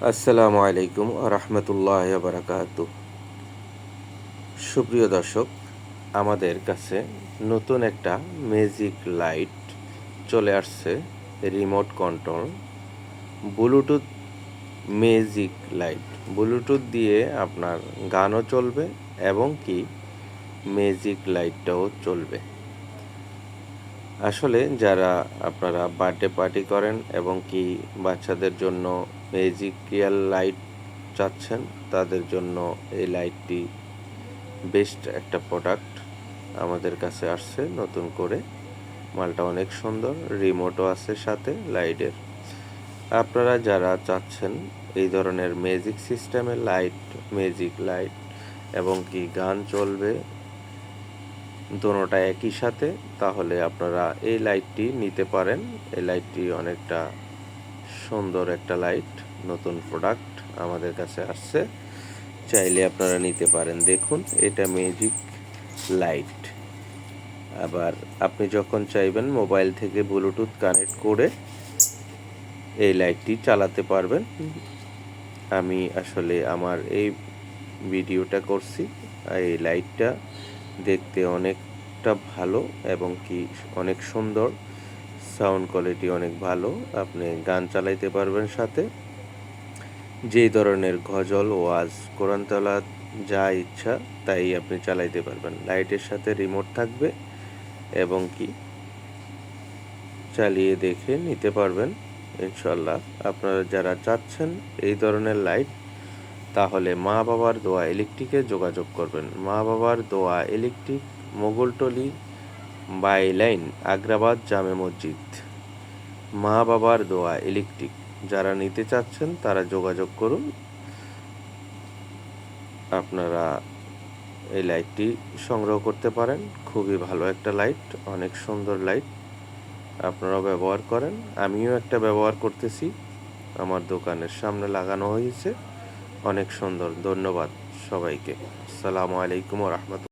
আসসালামু আলাইকুম রহমতুল্লাহ বারাকাতু। সুপ্রিয় দর্শক, আমাদের কাছে নতুন একটা ম্যাজিক লাইট চলে আসছে। Remote control Bluetooth magic light. Bluetooth দিয়ে আপনার গানও চলবে এবং কি ম্যাজিক লাইটটাও চলবে। আসলে যারা আপনারা বার্থডে পার্টি করেন এবং কি বাচ্চাদের জন্য ম্যাজিক্যাল লাইট চাচ্ছেন, তাদের জন্য এই লাইটটি বেস্ট একটা প্রোডাক্ট আমাদের কাছে আসছে নতুন করে। মালটা অনেক সুন্দর, রিমোটও আছে সাথে লাইটের। আপনারা যারা চাচ্ছেন এই ধরনের ম্যাজিক সিস্টেমের লাইট, ম্যাজিক লাইট এবং কি গান চলবে দোনোটা একই সাথে, তাহলে আপনারা এই লাইটটি নিতে পারেন। এই লাইটটি অনেকটা সুন্দর একটা লাইট, নতুন প্রোডাক্ট আমাদের কাছে আসছে, চাইলে আপনারা নিতে পারেন। দেখুন, এটা ম্যাজিক লাইট। আবার আপনি যখন চাইবেন মোবাইল থেকে ব্লুটুথ কানেক্ট করে এই লাইটটি চালাতে পারবেন। আমি আসলে আমার এই ভিডিওটা করছি। এই লাইটটা দেখতে অনেকটা ভালো এবং কি অনেক সুন্দর, সাউন্ড কোয়ালিটি অনেক ভালো। আপনি গান চালাইতে পারবেন সাথে, যেই ধরনের গজল, ওয়াজ, কোরআন তেলাওয়াত যা ইচ্ছা তাই আপনি চালাইতে পারবেন। লাইটের সাথে রিমোট থাকবে এবং কি চালিয়ে দেখে নিতে পারবেন ইনশাল্লাহ। আপনারা যারা চাচ্ছেন এই ধরনের লাইট, তাহলে মা বাবার দোয়া ইলেকট্রিকে যোগাযোগ করবেন। মা বাবার দোয়া ইলেকট্রিক, মোগলটলি বাইলাইন, আগ্রাবাদ জামে মসজিদ। মা বাবার দোয়া ইলেকট্রিক। যারা নিতে চাচ্ছেন তারা যোগাযোগ করুন। আপনারা এই লাইটটি সংগ্রহ করতে পারেন। খুবই ভালো একটা লাইট, অনেক সুন্দর লাইট। আপনারাও ব্যবহার করেন, আমিও একটা ব্যবহার করতেছি, আমার দোকানের সামনে লাগানো হয়েছে, অনেক সুন্দর। ধন্যবাদ সবাইকে। আসসালামু আলাইকুম ওয়া রাহমাতুল্লাহ।